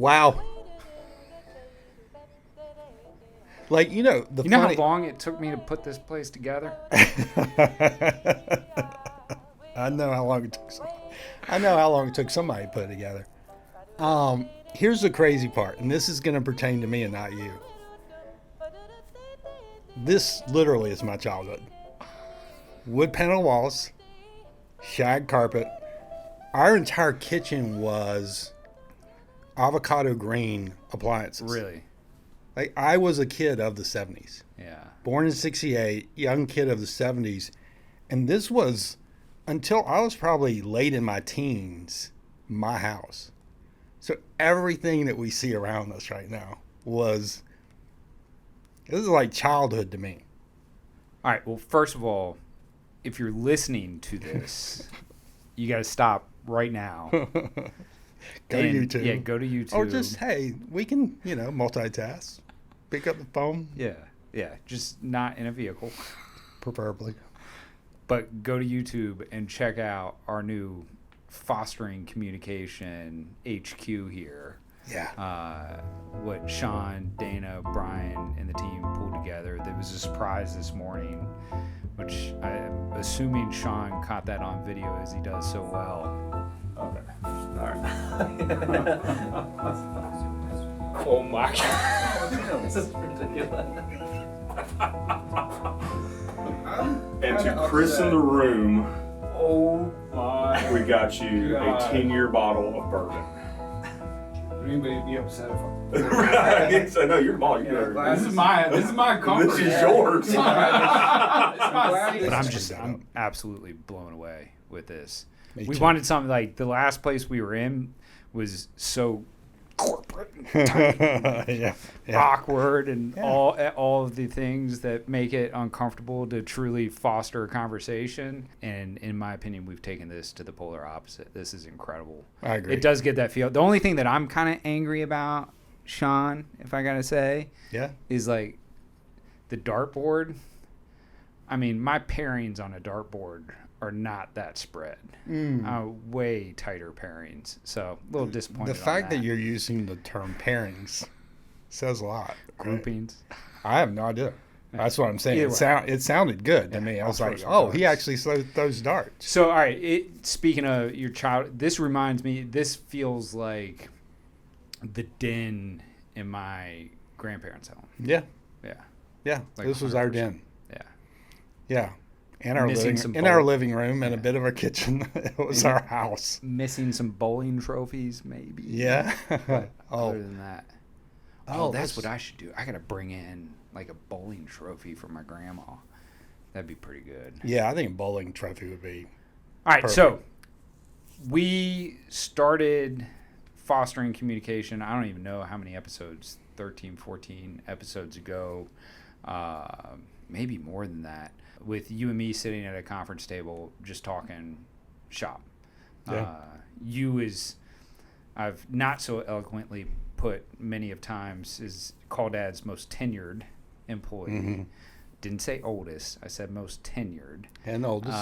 Wow. Like, you know how long it took me to put this place together? I know how long it took. I know how long it took somebody to put it together. Here's the crazy part, and this is going to pertain to me and not you. This literally is my childhood. Wood panel walls, shag carpet. Our entire kitchen was avocado green appliances. Really? Like, I was a kid of the 70s. Yeah. Born in 68, young kid of the 70s. And this was, until I was probably late in my teens, my house. So everything that we see around us right now this is like childhood to me. All right. Well, first of all, if you're listening to this, you got to stop right now. Go to YouTube. Yeah, go to YouTube. Or just, hey, we can, multitask. Pick up the phone. Yeah. Just not in a vehicle. Preferably. But go to YouTube and check out our new Fostering Communication HQ here. Yeah. What Sean, Dana, Brian, and the team pulled together. There was a surprise this morning, which I'm assuming Sean caught that on video as he does so well. Okay. All right. Oh my God. This is ridiculous. And to christen the room, Oh my. we got you God. a 10-year bottle of bourbon. Would anybody be upset if I... Right. So no, you're the ball. This is my comfort. This is yours. It's my But I'm absolutely blown away with this. Me We too. wanted something like the last place we were in was so corporate, and tight, yeah. awkward, and all of the things that make it uncomfortable to truly foster a conversation. And in my opinion, we've taken this to the polar opposite. This is incredible. I agree. It does get that feel. The only thing that I'm kind of angry about, Sean, if I gotta say, Yeah. is like the dartboard. I mean, my pairings on a dartboard are not that spread. Way tighter pairings. So a little disappointed. The fact on that you're using the term pairings says a lot. groupings. I have no idea. That's what I'm saying. Either It sounded good to me. I was like, oh, he actually throws darts. So all right. Speaking of your child, this reminds me. This feels like the den in my grandparents' home. Yeah. Yeah. Yeah. Like this was our 100%. den. Yeah. Yeah. And our Missing some our living room and a bit of our kitchen. It was our house. Missing some bowling trophies, maybe. Yeah. But Oh. other than that. Oh, Oh, that's that's- what I should do. I got to bring in like a bowling trophy for my grandma. That'd be pretty good. Yeah, I think a bowling trophy would be. All right, Perfect. so we started fostering communication. I don't even know how many episodes, 13, 14 episodes ago, maybe more than that, with you and me sitting at a conference table just talking shop. Yeah. I've not so eloquently put many of times, is Call Dad's most tenured employee. Mm-hmm. Didn't say oldest. I said most tenured. And oldest.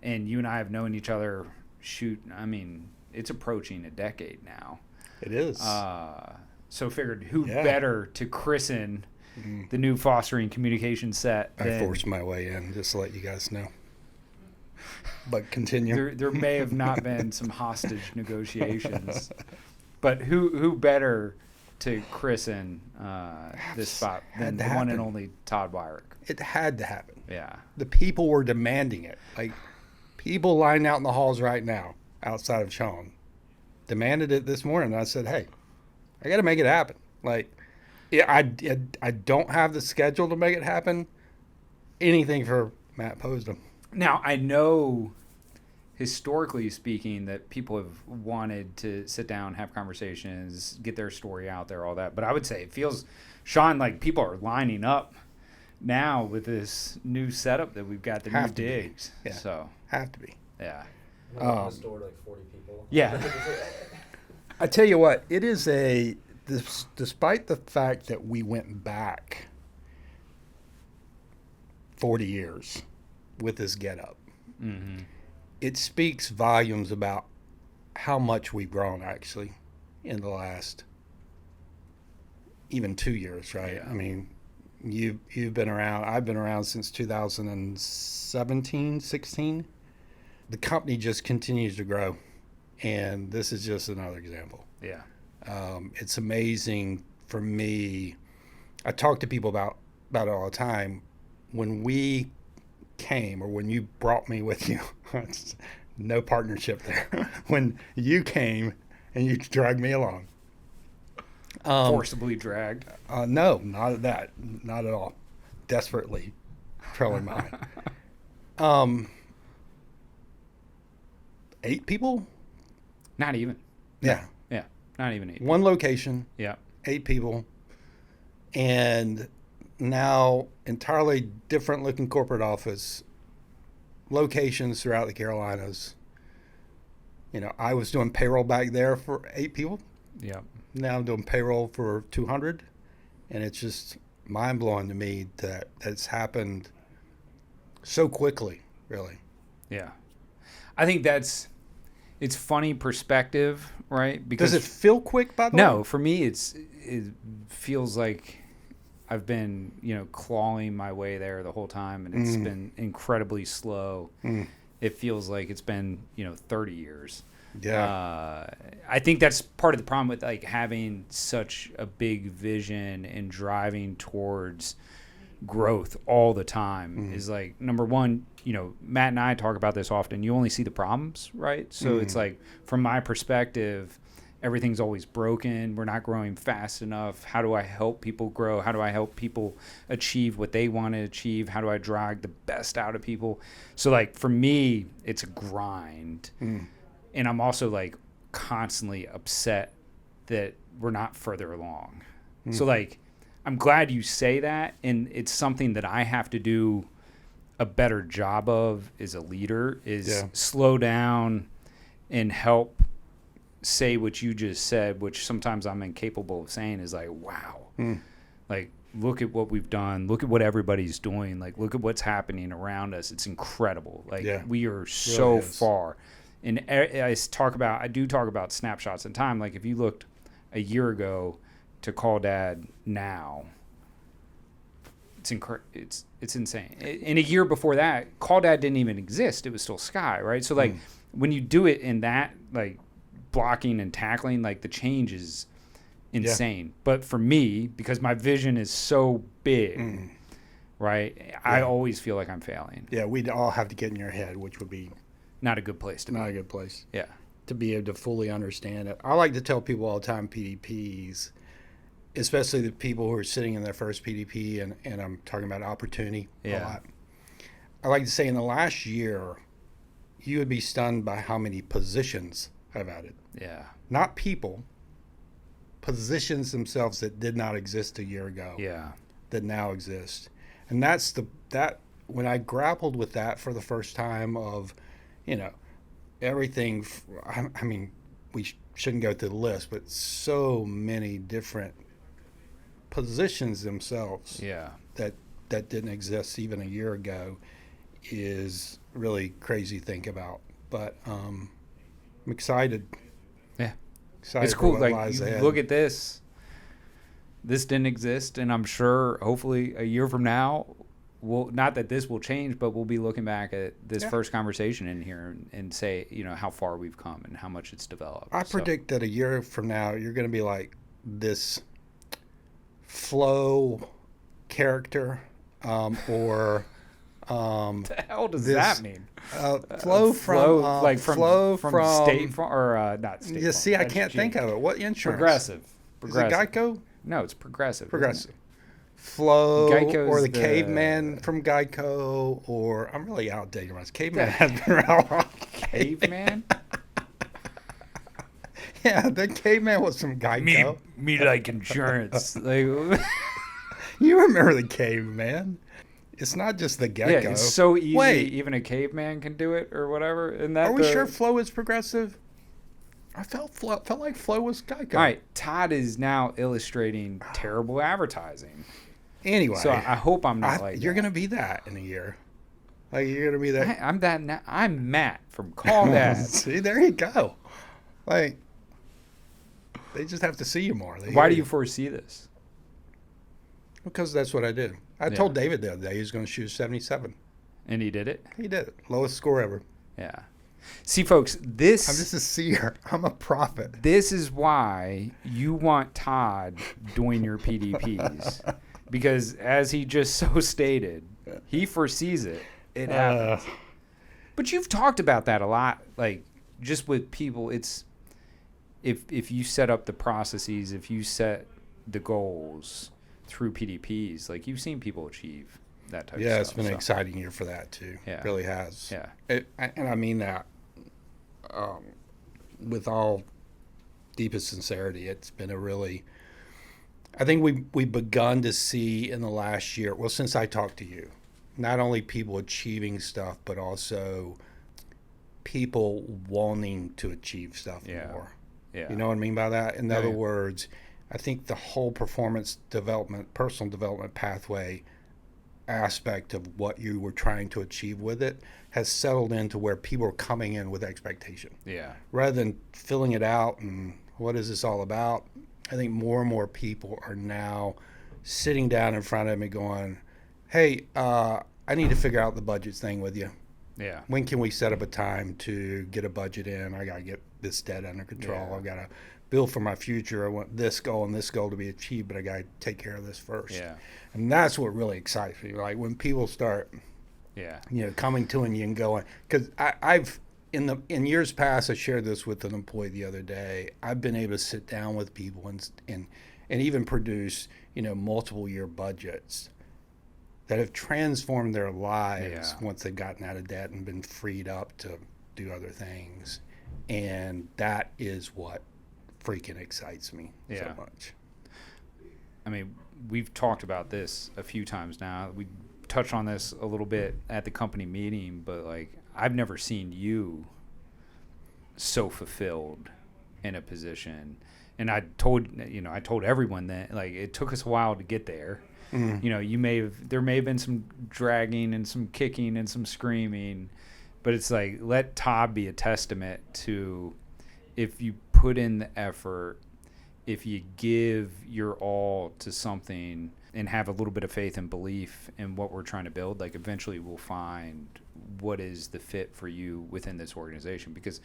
And you and I have known each other, it's approaching a decade now. It is. So figured who Yeah. better to christen the new fostering communication set I than forced my way in, just to let you guys know. But continue. there may have not been some hostage negotiations. But who better to christen this spot than the Had to one and happen. only Todd Wyrick? It had to happen. Yeah. The people were demanding it. Like, people lying out in the halls right now, outside of Sean, demanded it this morning. And I said, hey, I got to make it happen. Like, yeah, I don't have the schedule to make it happen. Anything for Matt Pozda. Now, I know, historically speaking, that people have wanted to sit down, have conversations, get their story out there, all that. But I would say it feels, Sean, like people are lining up now with this new setup that we've got, the new Have to be. digs. Yeah. So, Have to be. yeah. The store to like 40 people. Yeah. I tell you what, it is despite the fact that we went back 40 years with this getup, Mm-hmm. it speaks volumes about how much we've grown actually in the last even 2 years, right? Yeah. I mean, you've been around. I've been around since 2017, 16. The company just continues to grow, and this is just another example. Yeah. It's amazing for me. I talk to people about it all the time. When we came, or when you brought me with you, it's no partnership there. When you came and you dragged me along. Forcibly dragged. No, not at that. Not at all. Desperately trolling mine. 8 people? Not even. Yeah. Yeah. Not even 8. One location, Yeah. 8 people. And now entirely different looking corporate office, locations throughout the Carolinas. You know, I was doing payroll back there for 8 people. Yeah. Now I'm doing payroll for 200. And it's just mind blowing to me that it's happened so quickly, really. Yeah. I think it's funny perspective, right? Because Does it feel quick, by the way? no, for me, it feels like I've been, clawing my way there the whole time, and it's been incredibly slow. It feels like it's been, 30 years. Yeah. I think that's part of the problem with like having such a big vision and driving towards growth all the time is like, number one, Matt and I talk about this often. You only see the problems, right? So it's like, from my perspective, everything's always broken. We're not growing fast enough. How do I help people grow? How do I help people achieve what they want to achieve? How do I drag the best out of people? So like, for me, it's a grind. And I'm also like constantly upset that we're not further along. So like, I'm glad you say that. And it's something that I have to do a better job of as a leader, is slow down and help say what you just said, which sometimes I'm incapable of saying, is like, wow, like, look at what we've done. Look at what everybody's doing. Like, look at what's happening around us. It's incredible. Like, we are so really far. And I do talk about snapshots in time. Like, if you looked a year ago to Call Dad now, it's insane. In a year before that, Call Dad didn't even exist. It was still Sky, right? So like, when you do it in that, like, blocking and tackling, like, the change is insane. But for me, because my vision is so big, right, I always feel like I'm failing. Yeah, we'd all have to get in your head, which would be Not a good place to be. not a good place. Yeah. To be able to fully understand it. I like to tell people all the time, PDPs, especially the people who are sitting in their first PDP, and I'm talking about opportunity a lot. I like to say, in the last year, you would be stunned by how many positions I've added. Yeah. Not people, positions themselves that did not exist a year ago. Yeah. That now exist. And that's when I grappled with that for the first time, of, everything. I mean, we shouldn't go through the list, but so many different positions themselves that didn't exist even a year ago is really crazy to think about. But I'm excited. Yeah. Excited It's for cool. what Like, lies you ahead. look at this. This didn't exist, and I'm sure, hopefully, a year from now, not that this will change, but we'll be looking back at this first conversation in here and say, how far we've come and how much it's developed. I predict that a year from now, you're going to be like this Flo character, or What the hell does this- that mean? Flo from Flo from State Farm, or not State Yeah, Farm. see, I That's can't think cheap. of it. What insurance? Progressive. Is it Geico? No, it's Progressive. Progressive. Flo, Geico's or the the- caveman from Geico, or I'm really outdated on this. Caveman has been around a while. Caveman? Yeah, the caveman was from Geico. Me like insurance. Like, You remember the caveman? It's not just the gecko. yeah, it's so easy. Wait, Even a caveman can do it, or whatever. And that are we sure Flo is Progressive? I felt like Flo was Geico. All right, Todd is now illustrating terrible advertising. Anyway, So I hope I'm not like you're that. gonna be that in a year. Like, you're gonna be that. I'm that now. I'm Matt from Call Dad. See, there you go. Like, they just have to see you more. They Why hear do you. you foresee this? Because that's what I did. I told David the other day he was going to shoot a 77. And he did it? He did it. Lowest score ever. Yeah. See, folks, I'm just a seer. I'm a prophet. This is why you want Todd doing your PDPs. Because as he just so stated, he foresees it. It happens. But you've talked about that a lot, like just with people. It's if you set up the processes, if you set the goals through PDPs, like you've seen people achieve that type of stuff. Yeah, it's been an exciting year for that too. Yeah. It really has. Yeah. And I mean that with all deepest sincerity. It's been a really, I think we've begun to see in the last year, well, since I talked to you, not only people achieving stuff, but also people wanting to achieve stuff more. Yeah. You know what I mean by that? In other words, I think the whole performance development, personal development pathway aspect of what you were trying to achieve with it has settled into where people are coming in with expectation. Yeah. Rather than filling it out and what is this all about, I think more and more people are now sitting down in front of me going, hey, I need to figure out the budget thing with you. Yeah. When can we set up a time to get a budget in? I got to get this debt under control. Yeah. I've got to build for my future. I want this goal and this goal to be achieved, but I got to take care of this first. Yeah. And that's what really excites me. Like when people start, coming to you and going, because I've in years past, I shared this with an employee the other day. I've been able to sit down with people and even produce, multiple year budgets that have transformed their lives once they've gotten out of debt and been freed up to do other things. And that is what freaking excites me so much. I mean, we've talked about this a few times now. We touched on this a little bit at the company meeting, but like I've never seen you so fulfilled in a position. And I told everyone that like it took us a while to get there. Mm-hmm. There may have been some dragging and some kicking and some screaming, but it's like, let Todd be a testament to if you put in the effort, if you give your all to something and have a little bit of faith and belief in what we're trying to build, like eventually we'll find what is the fit for you within this organization. Because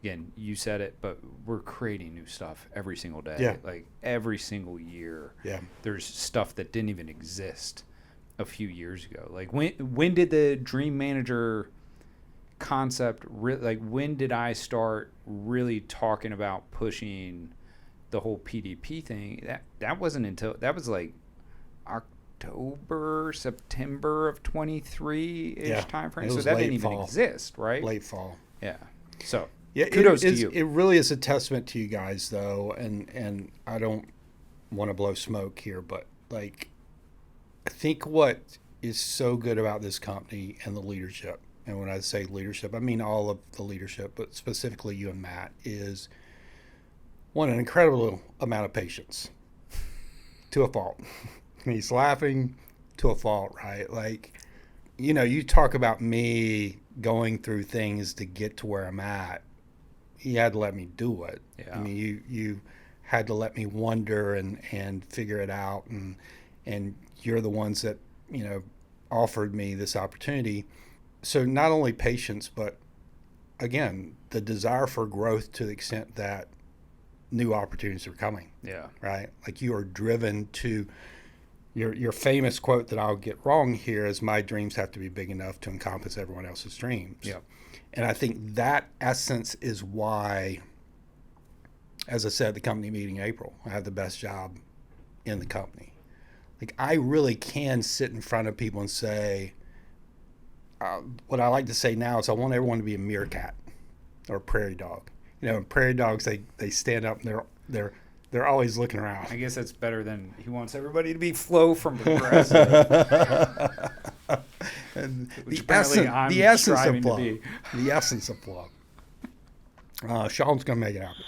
again, you said it, but we're creating new stuff every single day. Yeah. Like every single year. Yeah. There's stuff that didn't even exist a few years ago. Like when did the Dream Manager concept when did I start really talking about pushing the whole PDP thing? That wasn't until that was like October, September of 23-ish time frame. So that didn't even exist, right? Late fall. Yeah. So kudos to you. It really is a testament to you guys, though, and I don't want to blow smoke here, but like I think what is so good about this company and the leadership, and when I say leadership, I mean all of the leadership, but specifically you and Matt, is one, an incredible amount of patience to a fault. He's laughing to a fault, right? Like, you talk about me going through things to get to where I'm at. He had to let me do it. Yeah. I mean, you had to let me wonder and figure it out, and you're the ones that offered me this opportunity. So not only patience, but again, the desire for growth to the extent that new opportunities are coming. Yeah. Right. Like you are driven to your famous quote that I'll get wrong here is, my dreams have to be big enough to encompass everyone else's dreams. Yeah. And I think that essence is why, as I said at the company meeting in April, I have the best job in the company. Like I really can sit in front of people and say, what I like to say now is I want everyone to be a meerkat or a prairie dog. Prairie dogs, they stand up and they're always looking around. I guess that's better than he wants everybody to be Flow from Progressive. The essence of Flow. The essence of Flow. Sean's going to make it happen.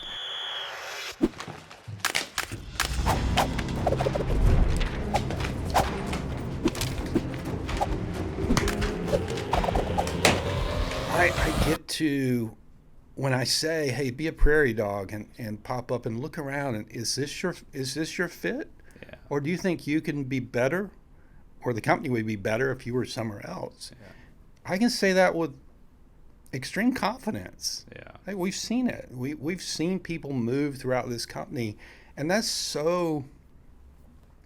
I get to, when I say, hey, be a prairie dog and pop up and look around and is this your fit? Yeah. Or do you think you can be better, or the company would be better if you were somewhere else? Yeah. I can say that with extreme confidence. Yeah. Hey, we've seen it. We've seen people move throughout this company, and that's so.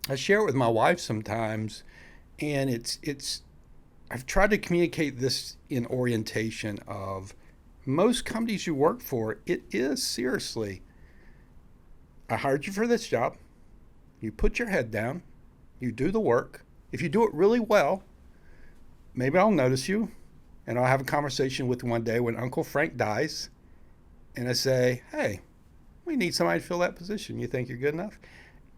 I share it with my wife sometimes, and it's. I've tried to communicate this in orientation of most companies you work for. It is seriously. I hired you for this job. You put your head down. You do the work. If you do it really well, maybe I'll notice you, and I'll have a conversation with you one day when Uncle Frank dies, and I say, hey, we need somebody to fill that position. You think you're good enough?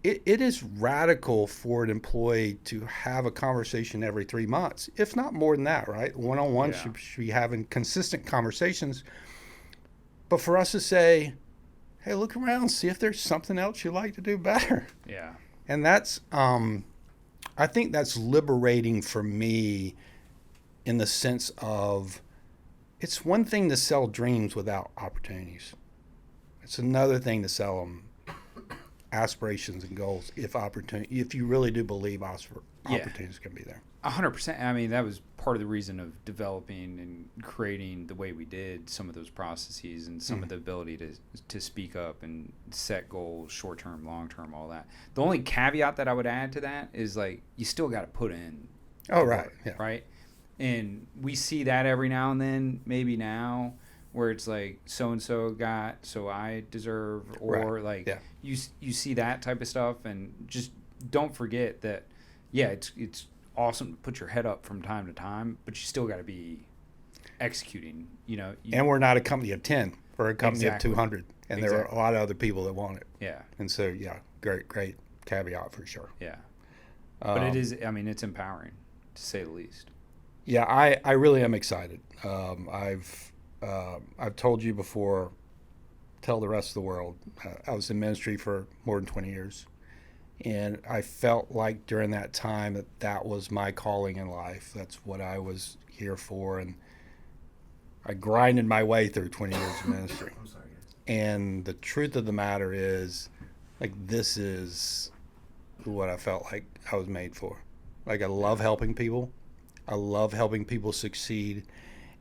It is radical for an employee to have a conversation every 3 months, if not more than that, right? One-on-one should be having consistent conversations. But for us to say, hey, look around, see if there's something else you'd like to do better. Yeah. And that's, I think that's liberating for me in the sense of it's one thing to sell dreams without opportunities. It's another thing to sell them aspirations and goals if you really do believe opportunities can be there. 100%. I mean, that was part of the reason of developing and creating the way we did some of those processes and some of the ability to speak up and set goals, short term, long term, all that. The only caveat that I would add to that is like you still got to put in. Oh, right. Work, Yeah. Right. And we see that every now and then, maybe now, where it's like so and so got, so I deserve, or Right. like Yeah. you see that type of stuff, and just don't forget that. Yeah, it's awesome to put your head up from time to time, but you still got to be executing. And we're not a company of 10. We're a company Exactly. of 200, and there are a lot of other people that want it. Yeah, And so, yeah, great caveat for sure. yeah. But it is. I mean, it's empowering to say the least. Yeah, I really am excited. I've told you before, tell the rest of the world, I was in ministry for more than 20 years. And I felt like during that time that was my calling in life. That's what I was here for. And I grinded my way through 20 years of ministry. I'm sorry, guys. And the truth of the matter is, like, this is what I felt like I was made for. Like, I love helping people. I love helping people succeed.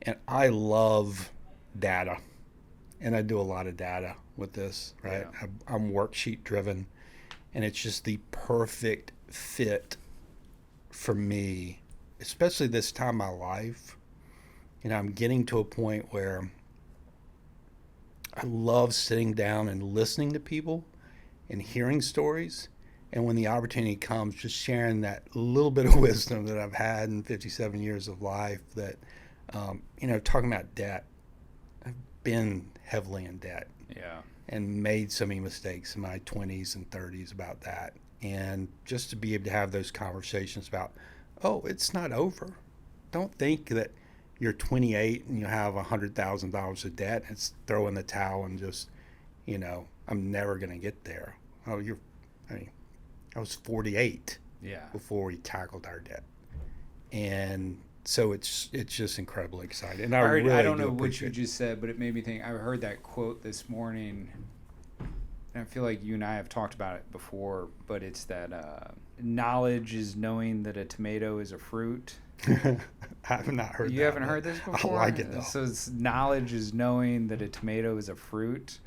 And I love data. And I do a lot of data with this, right? Yeah. I'm worksheet driven. And it's just the perfect fit for me, especially this time in my life. I'm getting to a point where I love sitting down and listening to people and hearing stories. And when the opportunity comes, just sharing that little bit of wisdom that I've had in 57 years of life that, talking about debt, I've been heavily in debt. Yeah. And made so many mistakes in my 20s and 30s about that. And just to be able to have those conversations about, oh, it's not over. Don't think that you're 28 and you have $100,000 of debt and it's throw in the towel and just, I'm never going to get there. Oh, I was 48 before we tackled our debt. And so it's just incredibly exciting. And I don't know what you just said, but it made me think. I heard that quote this morning, and I feel like you and I have talked about it before, but it's that knowledge is knowing that a tomato is a fruit. I have not heard that. You haven't heard this before? I like it, though. So knowledge is knowing that a tomato is a fruit.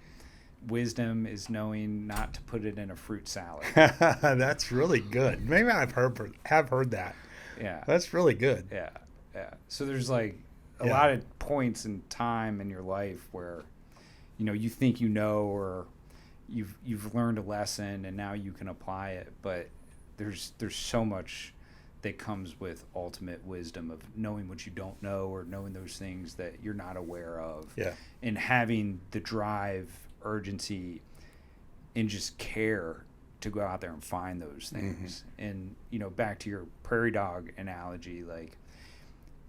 Wisdom is knowing not to put it in a fruit salad. That's really good. Maybe have heard that. Yeah. That's really good. Yeah. Yeah. So there's like a lot of points in time in your life where, you think or you've learned a lesson and now you can apply it, but there's so much that comes with ultimate wisdom of knowing what you don't know or knowing those things that you're not aware of. Yeah. And having the drive, urgency, and just care to go out there and find those things. And back to your prairie dog analogy, like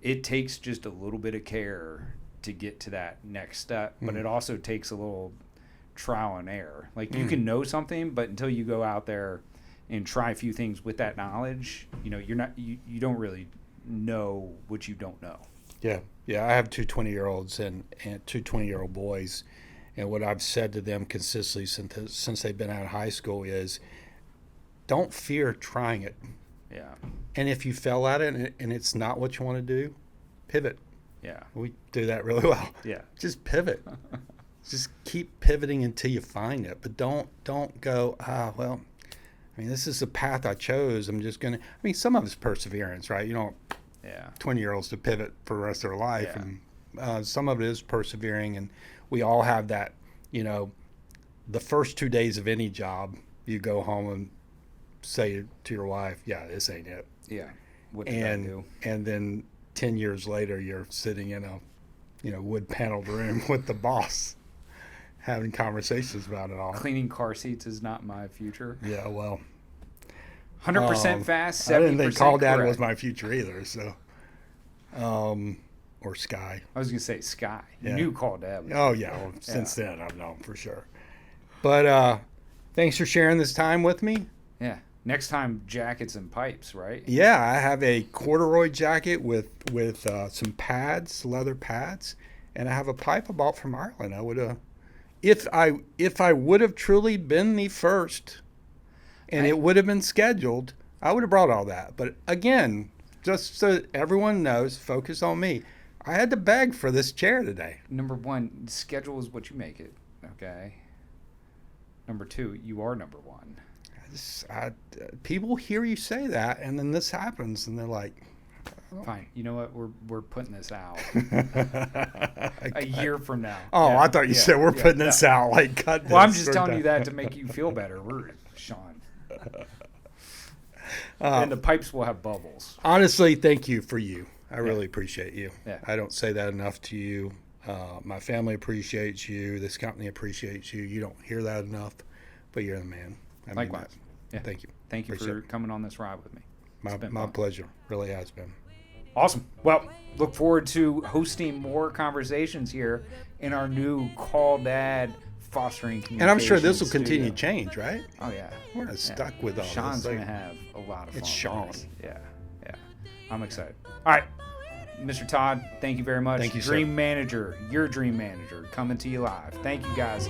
it takes just a little bit of care to get to that next step, but it also takes a little trial and error. Like you can know something, but until you go out there and try a few things with that knowledge, you don't really know what you don't know. Yeah. I have two 20-year-olds and two 20-year-old boys. And what I've said to them consistently since they've been out of high school is don't fear trying it. Yeah. And if you fail at it and it's not what you want to do, pivot. Yeah. We do that really well. Yeah. Just pivot. Just keep pivoting until you find it. But don't go, well, I mean, this is the path I chose. I'm just going to, I mean, some of it's perseverance, right? You know, Yeah. 20-year-olds to pivot for the rest of their life. Yeah. And some of it is persevering. And we all have that, you know, the first 2 days of any job, you go home and say to your wife, yeah, this ain't it. Yeah. What did I do? And then 10 years later, you're sitting in a, you know, wood paneled room with the boss having conversations about it all. Cleaning car seats is not my future. Yeah, well, 100% fast, 70% I didn't think Call Dad correct. was my future either, so. Or Sky. I was going to say Sky. Yeah. You knew Call Dad. Was Oh, yeah, well, since then I've known for sure. But thanks for sharing this time with me. Yeah. Next time, jackets and pipes, right? Yeah, I have a corduroy jacket with some pads, leather pads, and I have a pipe I bought from Ireland. I would if I would have truly been the first, and it would have been scheduled, I would have brought all that. But again, just so everyone knows, focus on me. I had to beg for this chair today. Number one, schedule is what you make it. Okay. Number two, you are number one. People hear you say that, and then this happens, and they're like, Fine. You know what? We're putting this out a a year from now. Oh, Yeah, I thought you yeah, said we're yeah, putting no. this out. Like, cut this. Well, I'm just or telling you that. that to make you feel better. We're Sean. And the pipes will have bubbles. Honestly, thank you for you. I really appreciate you. Yeah. I don't say that enough to you. My family appreciates you. This company appreciates you. You don't hear that enough, but you're the man. I mean Likewise. that. Yeah. Thank you. Thank you Appreciate for it. coming on this ride with me. My been fun. pleasure. Really has been. Awesome. Well, look forward to hosting more conversations here in our new Call Dad fostering communication. And I'm sure this will continue to studio. change, right? Oh, yeah. We're not stuck with all Sean's this. going to have a lot of fun. It's with Sean. this. Yeah. Yeah. I'm excited. All right. Mr. Todd, thank you very much. Thank you, sir. Dream Manager, your dream manager, coming to you live. Thank you, guys.